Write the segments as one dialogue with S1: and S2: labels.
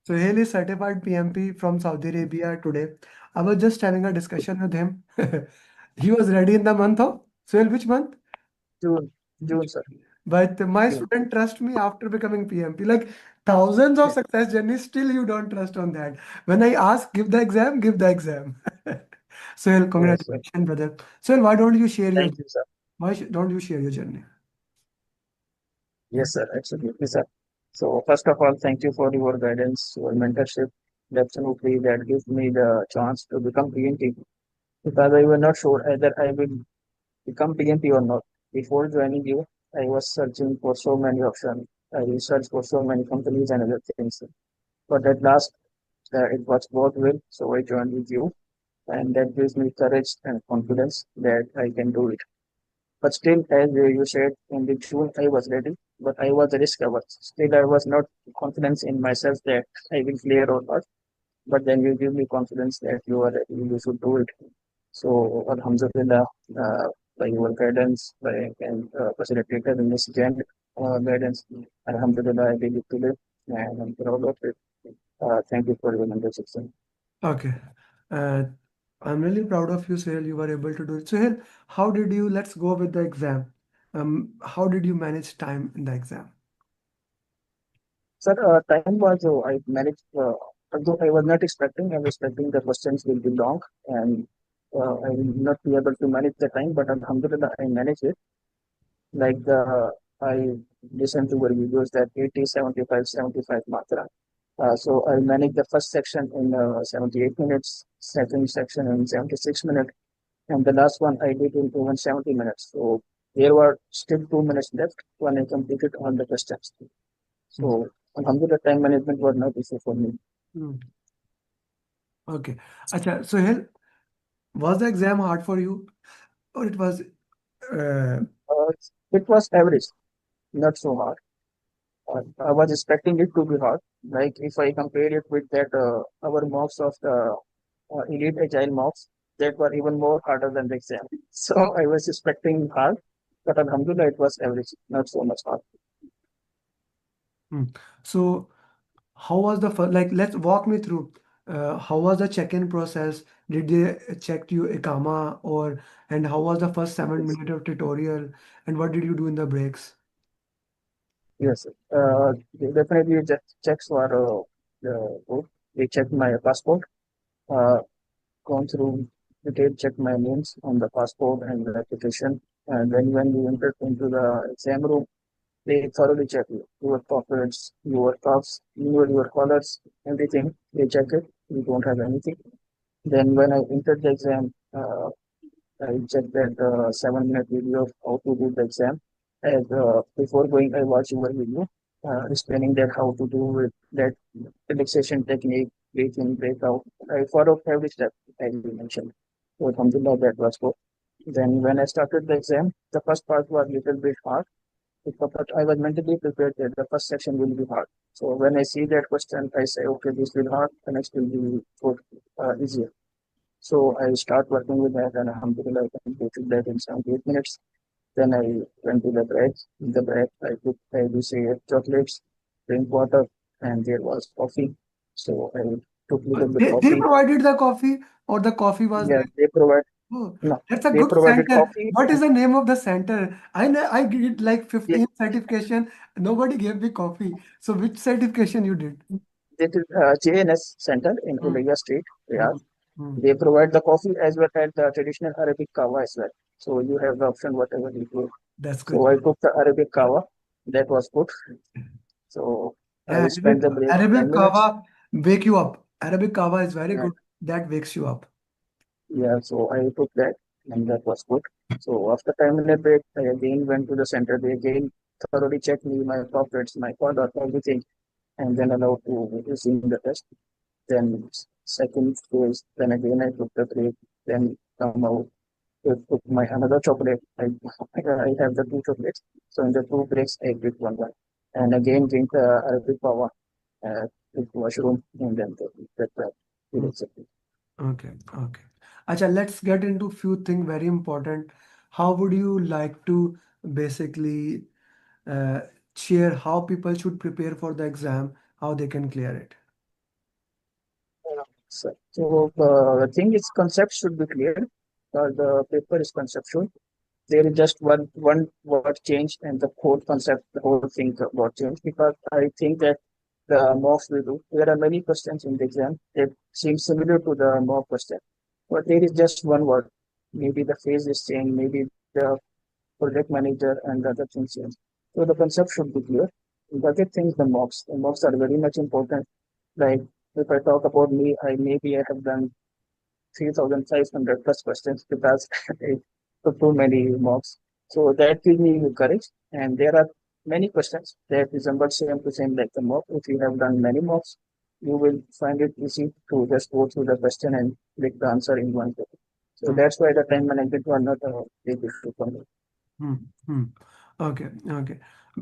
S1: Sohail is certified PMP from Saudi Arabia today. I was just having a discussion with him. He was ready in the month of Sohail, which month?
S2: June, June, sir.
S1: But my
S2: June.
S1: student trust me after becoming PMP. Like thousands of success journeys, still you don't trust on that. When I ask, give the exam, give the exam. Sohail,
S2: Yes, sir.
S1: congratulations, brother. Sohail, why don't you share your
S2: Thank you, sir.
S1: don't you share your journey?
S2: Yes, sir. Absolutely, sir. So, first of all, thank you for your guidance, your mentorship. Absolutely, that gives me the chance to become PMP because I was not sure either I will become PMP or not. Before joining you, I was searching for so many options. I researched for so many companies and other things. But at last, it was God will, so I joined with you, and that gives me courage and confidence that I can do it. But still, as you said, in the June I was ready, but I was risk averse. Still, I was not confident in myself that I will clear or not. But then you give me confidence that you are ready, you should do it. So, Alhamdulillah, uh, by your guidance, by and facilitator in this Jan guidance, Alhamdulillah, I did it today, and I'm proud of it. Thank you for your mentorship, sir.
S1: Okay. Uh, I'm really proud of you, Sohail. You were able to do it. Sohail, how did you, let's go with the exam. How did you manage time in the exam?
S2: Sir, time was I managed. Although I was not expecting, I was expecting the questions will be long and I will not be able to manage the time. But Alhamdulillah, I managed it. Like I listened to your videos that 80, 75, 75 matra. So I managed the first section in 78 minutes, second section in 76 minutes, and the last one I did in even 70 minutes. So there were still 2 minutes left when I completed all the questions.
S1: Mm.
S2: So Alhamdulillah, time management was not issue for me.
S1: Mm. Okay. Acha, Sohail, was the exam hard for you or it was uh,
S2: Uh, it was average, not so hard. I was expecting it to be hard. Like if I compare it with that our mocks of the elite agile mocks, that were even more harder than the exam. So I was expecting hard, but Alhamdulillah, it was average, not so much hard.
S1: mm. So how was the first, like, let's walk me through. How was the check-in process? Did they check you Ikama or and how was the first 7 minute of tutorial and what did you do in the breaks?
S2: Yes, definitely checks were good. They checked my passport. Uh, Gone through detail, check my names on the passport and the application. And then when we entered into the exam room, they thoroughly check you, your pockets, your cuffs, your collars, everything. They check it. You don't have anything. Then when I entered the exam, I checked that 7 minute video of how to do the exam. And before going, I watched your video explaining that how to do it, that relaxation technique, breathe in, breathe out. I followed every step as you mentioned. So Alhamdulillah, that was good. Then when I started the exam, the first part was a little bit hard, but I was mentally prepared that the first section will be hard. So when I see that question, I say, okay, this will hard, the next will be good, easier. So I start working with that and Alhamdulillah I completed that in 78 minutes. Then I went to the break. In the break I took I do say chocolates, drink water, and there was coffee. So I took little bit
S1: They
S2: coffee.
S1: provided the coffee or the coffee was
S2: Yeah,
S1: there?
S2: they provide
S1: Oh,
S2: no,
S1: that's a
S2: they
S1: good
S2: provided
S1: center.
S2: coffee
S1: What is
S2: and
S1: the name of the center? I know I did like
S2: yeah,
S1: 15 certification. Nobody gave me coffee. So which certification you did?
S2: this is JNS Center in
S1: Hmm,
S2: Ulayya Street,
S1: hmm,
S2: Riyadh.
S1: hmm.
S2: They provide the coffee as well as the traditional Arabic kawa as well. So you have the option whatever you do.
S1: That's
S2: So
S1: good.
S2: I took the Arabic kawa. That was good. So I
S1: Yeah,
S2: spent the break
S1: Arabic
S2: 10 minutes.
S1: kava wake you up. Arabic kava is very
S2: Yeah,
S1: good. That wakes you up.
S2: yeah, so I took that and that was good. So after 10 minute break, I again went to the center. They again thoroughly checked me, my pockets, my conduct, everything, and then allowed to resume the test. Then second phase, then again I took the break, then come out. I took my another chocolate. I have the two chocolates. So in the two breaks, I did one. And again drink Arabic power, with washroom, and then that
S1: Hmm.
S2: that's it.
S1: Okay, okay. Acha, let's get into few things very important. How would you like to basically uh, share how people should prepare for the exam how they can clear it.
S2: So the thing is, concept should be clear. The paper is conceptual. There is just one word change, and the whole concept, the whole thing got changed. Because I think that the mocks we do, there are many questions in the exam that seem similar to the mock question, but there is just one word. Maybe the phase is changed, maybe the project manager and the other things change. So the concept should be clear. The other things, the mocks are very much important. Like if I talk about me, I have done 3,500 plus questions because I took too many mocks. So that gives me courage. And there are many questions that resemble same to same like the mock. If you have done many mocks, you will find it easy to just go through the question and click the answer in one go. So
S1: Hmm,
S2: that's why the time management was not a big issue for me.
S1: hmm, hmm. Okay, okay.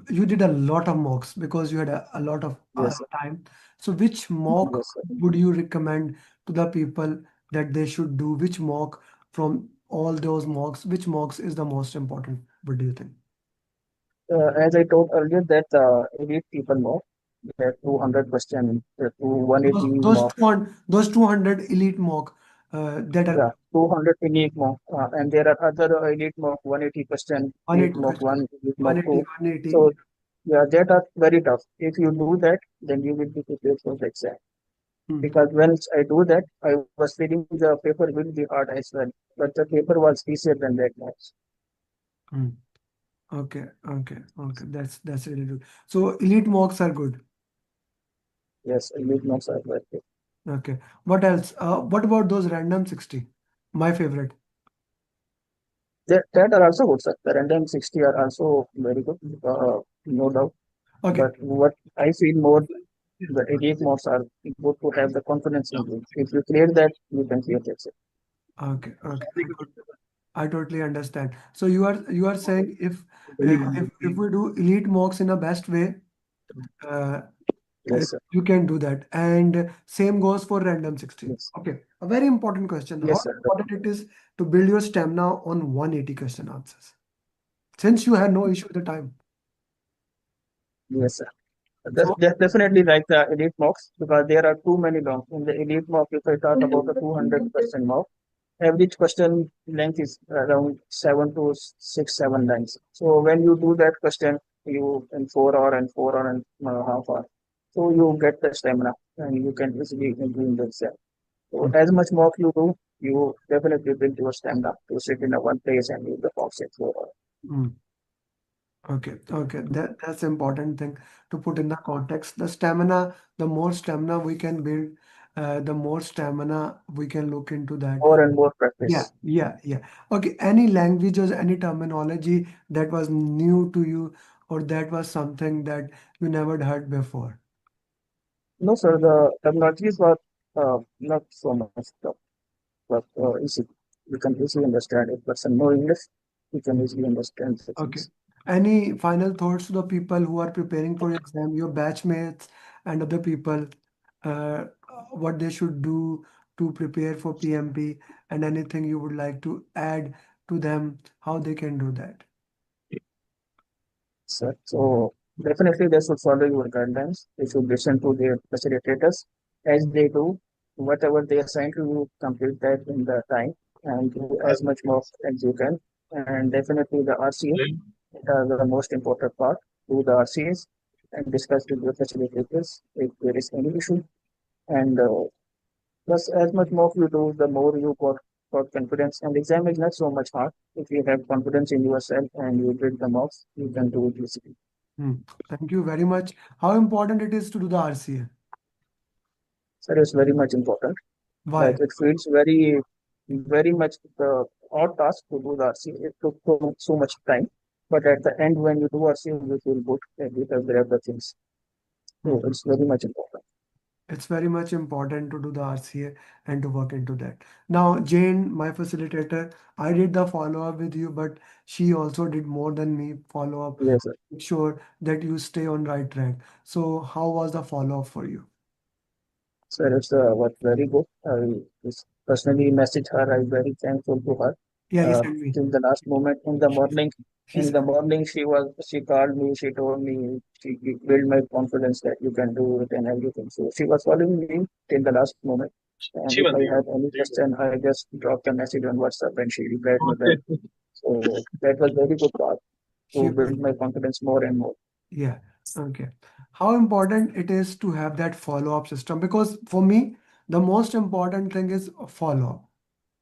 S1: You did a lot of mocks because you had a lot of
S2: Yes, sir.
S1: time. So, which mock
S2: Yes, sir.
S1: would you recommend to the people that they should do? Which mock from all those mocks? Which mocks is the most important? What do you think?
S2: As I told earlier, that elite people mock, that 200 question, the 180 mock.
S1: Those 200 elite mock that are
S2: Yeah, 200 unique mock, and there are other elite mock 180%, elite
S1: 180
S2: mock
S1: question,
S2: 1, elite mock
S1: 180,
S2: 2.
S1: 180.
S2: So yeah, that are very tough. If you do that, then you will be prepared for the exam.
S1: Hmm,
S2: Because once I do that, I was feeling the paper will be hard as well, but the paper was easier than that much.
S1: hmm. Okay, okay, okay. That's really good. So elite mocks are good.
S2: Yes, elite mocks are very good.
S1: Okay. What else? What about those random 60? My favorite.
S2: That are also good, sir. The random 60 are also very good, no doubt.
S1: Okay.
S2: But what I feel more, the elite mocks are good to have the confidence in you. If you clear that, you can clear the exam.
S1: Okay. Okay. I totally understand. So you are saying if we do elite mocks in a best way, uh,
S2: Yes, sir.
S1: you can do that. And same goes for random 60.
S2: Yes.
S1: Okay. A very important question. How
S2: Yes, sir.
S1: important it is to build your stamina on 180 question answers? Since you have no issue with the time.
S2: Yes, sir.
S1: So
S2: That's definitely like the elite mocks because there are too many long. In the elite mock, if I talk about the 200% mock, average question length is around 7 to 6, 7 lines. So when you do that question, you in 4 hour and 4 hour and half hour, so you get the stamina and you can easily improve the exam. So
S1: mm,
S2: as much mock you do, you definitely build your stamina to sit in a one place and do the box at 4 hours.
S1: mm. Okay, okay, that's important thing to put in the context. The stamina, the more stamina we can build, the more stamina we can look into that.
S2: More and more
S1: Yeah,
S2: practice.
S1: yeah, yeah. Okay, any languages, any terminology that was new to you, or that was something that you never heard before?
S2: No, sir, the terminologies were not so much tough, but easy. You can easily understand it. But some no English, you can easily understand the
S1: Okay.
S2: things.
S1: Any final thoughts to the people who are preparing for exam, your batchmates and other people, what they should do to prepare for PMP, and anything you would like to add to them, how they can do that?
S2: So definitely they should follow your guidelines. They should listen to their facilitators as they do. Whatever they assign to you, complete that in the time and do as much more as you can. And definitely the RCA, the most important part. Do the RCAs and discuss with your facilitators if there is any issue. And plus, as much more you do, the more you got confidence. And exam is not so much hard. If you have confidence in yourself and you did the mocks, you can do it easily.
S1: Hmm. Thank you very much. How important it is to do the RCA?
S2: So it's very much important. Like
S1: Why?
S2: it feels very much the odd task to do the RC. It took so much time. But at the end, when you do RC, you feel good and you have grabbed the things. So
S1: Hmm.
S2: it's very much important.
S1: It's very much important to do the RCA and to work into that. Now, Jane, my facilitator, I did the follow-up with you, but she also did more than me follow-up.
S2: Yes, sir.
S1: Make sure that you stay on right track. So, how was the follow-up for you?
S2: So it's was very good. I just personally message her. I'm very thankful to her.
S1: Yeah, he sent me.
S2: till the last moment. In the
S1: She,
S2: morning,
S1: she sent.
S2: she called me, she told me, she built my confidence that you can do it and everything. So she was following me till the last moment. And if I had any question, I just dropped a message on WhatsApp and she replied me back. So that was very good part
S1: She
S2: to
S1: was.
S2: build my confidence more and more.
S1: Yeah. Okay. How important it is to have that follow-up system? Because for me, the most important thing is follow-up,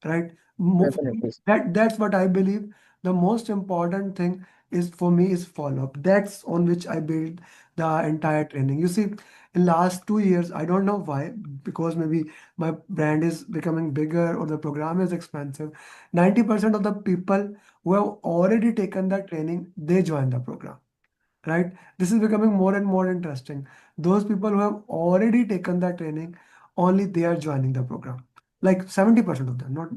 S1: right? For me,
S2: Definitely.
S1: that's what I believe. The most important thing is for me is follow-up. That's on which I build the entire training. You see, in last 2 years, I don't know why, because maybe my brand is becoming bigger or the program is expensive. 90% of the people who have already taken the training, they join the program, right? This is becoming more and more interesting. Those people who have already taken the training, only they are joining the program. Like 70% of them, not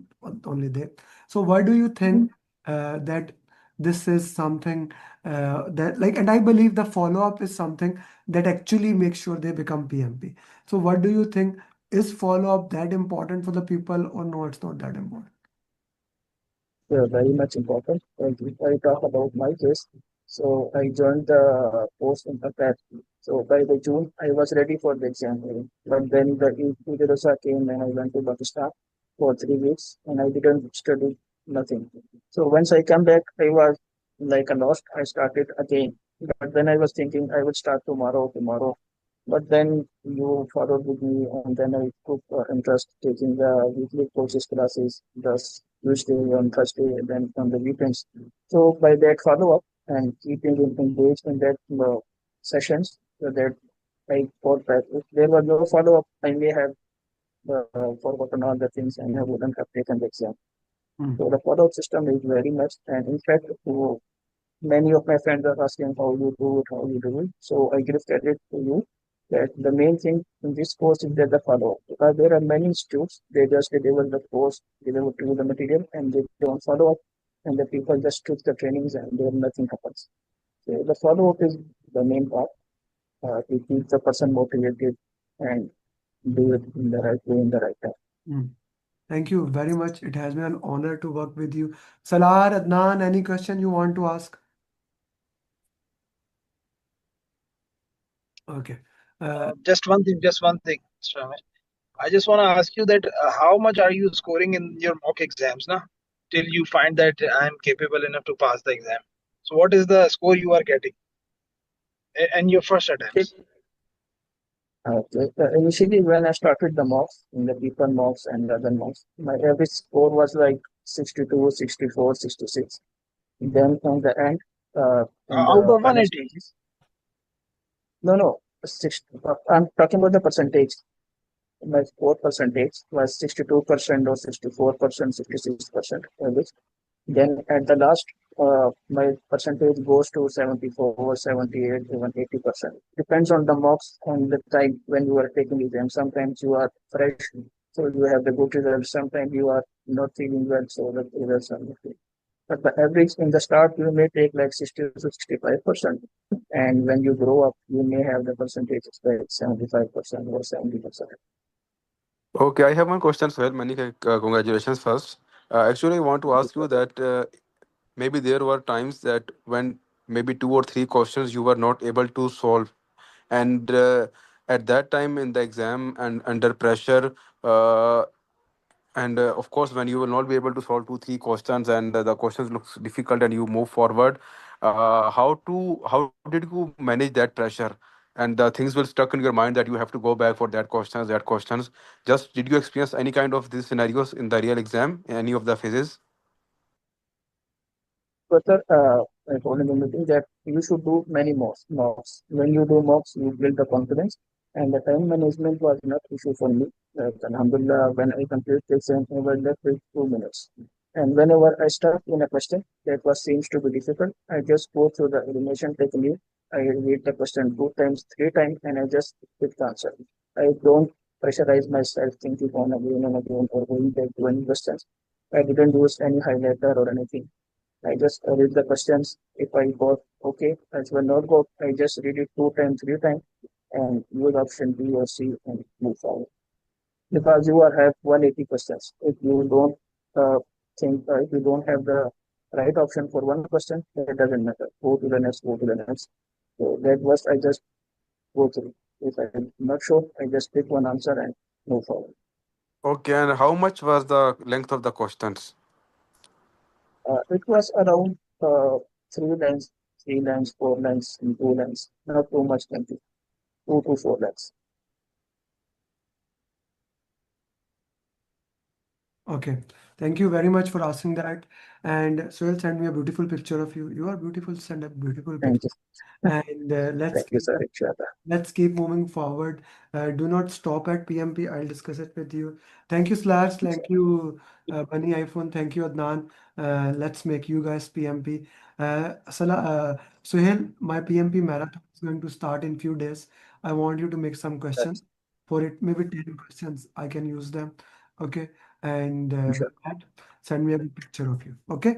S1: only they. So why do you think that this is something that like, and I believe the follow-up is something that actually makes sure they become PMP. So what do you think? Is follow-up that important for the people or no, it's not that important?
S2: Very much important. And if I talk about my case, so I joined the post in Qatar. So by the June, I was ready for the exam. But then the Eid came and I went to Pakistan for 3 weeks and I didn't study nothing. So once I came back, I was like a lost. I started again. But then I was thinking I would start tomorrow. But then you followed with me, and then I took interest taking the weekly courses classes, thus Tuesday on Thursday, and then on the weekends. So by that follow up and keeping him engaged in that sessions, so that I got that if there was no follow up, I may have forgotten all the things and I wouldn't have taken the exam.
S1: Hmm.
S2: So the follow up system is very much, and in fact, many of my friends are asking how you do it. So I give credit to you that the main thing in this course is that the follow-up. Because there are many institutes, they just deliver the course, deliver to the material, and they don't follow up, and the people just took the trainings and there nothing happens. So the follow-up is the main part to keep the person motivated and do it in the right way in the right time.
S1: Hmm. Thank you very much. It has been an honor to work with you. Salar, Adnan, any question you want to ask? Okay. Uh,
S3: Just one thing, Mr. Amir. I just want to ask you that how much are you scoring in your mock exams, na? Till you find that I'm capable enough to pass the exam. So what is the score you are getting in your first attempts?
S2: Okay. Initially, when I started the mocks, in the people mocks and the other mocks, my average score was like 62, 64, 66. Then on the end, in
S3: Out
S2: the
S3: of
S2: final
S3: 180.
S2: stages, no, I'm talking about the percentage. My score percentage was 62% or 64%, 66% average. Then at the last, my percentage goes to 74, 78, even 80%. Depends on the mocks and the time when you are taking exam. Sometimes you are fresh, so you have the good results. Sometimes you are not feeling well, so the results are not good. But the average in the start, you may take like 60 to 65%. And when you grow up, you may have the percentages like 75% or 70%.
S4: Okay, I have one question, Sohail. Many congratulations first. Actually, I want to ask you that maybe there were times that when maybe two or three questions you were not able to solve, and at that time in the exam and under pressure, uh, and of course when you will not be able to solve two three questions and the questions looks difficult and you move forward, how did you manage that pressure? And the things will stuck in your mind that you have to go back for that questions. Just did you experience any kind of these scenarios in the real exam, any of the phases?
S2: Further, I told in the meeting that you should do many mocks. When you do mocks, you build the confidence, and the time management was not issue for me. Alhamdulillah, when I complete the exam, I was left with 2 minutes. And whenever I start in a question that was seems to be difficult, I just go through the elimination technique. I read the question two times, three times, and I just pick the answer. I don't pressurize myself thinking on again and again or going back to any questions. I didn't use any highlighter or anything. I just read the questions. If I got okay, as well not got, I just read it two times, three times, and use option B or C and move forward. Because you are have 180 questions. If you don't think if you don't have the right option for one question, that doesn't matter. Go to the next, go to the next. So that was I just go through. If I'm not sure, I just pick one answer and move forward.
S4: Okay, and how much was the length of the questions?
S2: It was around 3 lines, 3 lines, 4 lines, and 2 lines. Not too much lengthy, 2 to 4 lines.
S1: Okay, thank you very much for asking that. And Sohail sent me a beautiful picture of you. You are beautiful. Send a beautiful
S2: Thank
S1: picture.
S2: you.
S1: And
S2: Thank you, sir. Inshallah.
S1: let's keep moving forward. Do not stop at PMP. I'll discuss it with you. Thank you, Slash. Thank you, Bunny iPhone. Thank you, Adnan. Let's make you guys PMP. Sohail, my PMP marathon is going to start in few days. I want you to make some questions.
S2: That's
S1: For it, maybe 10 questions. I can use them. Okay. And with
S2: inshallah.
S1: that, send me a picture of you. Okay.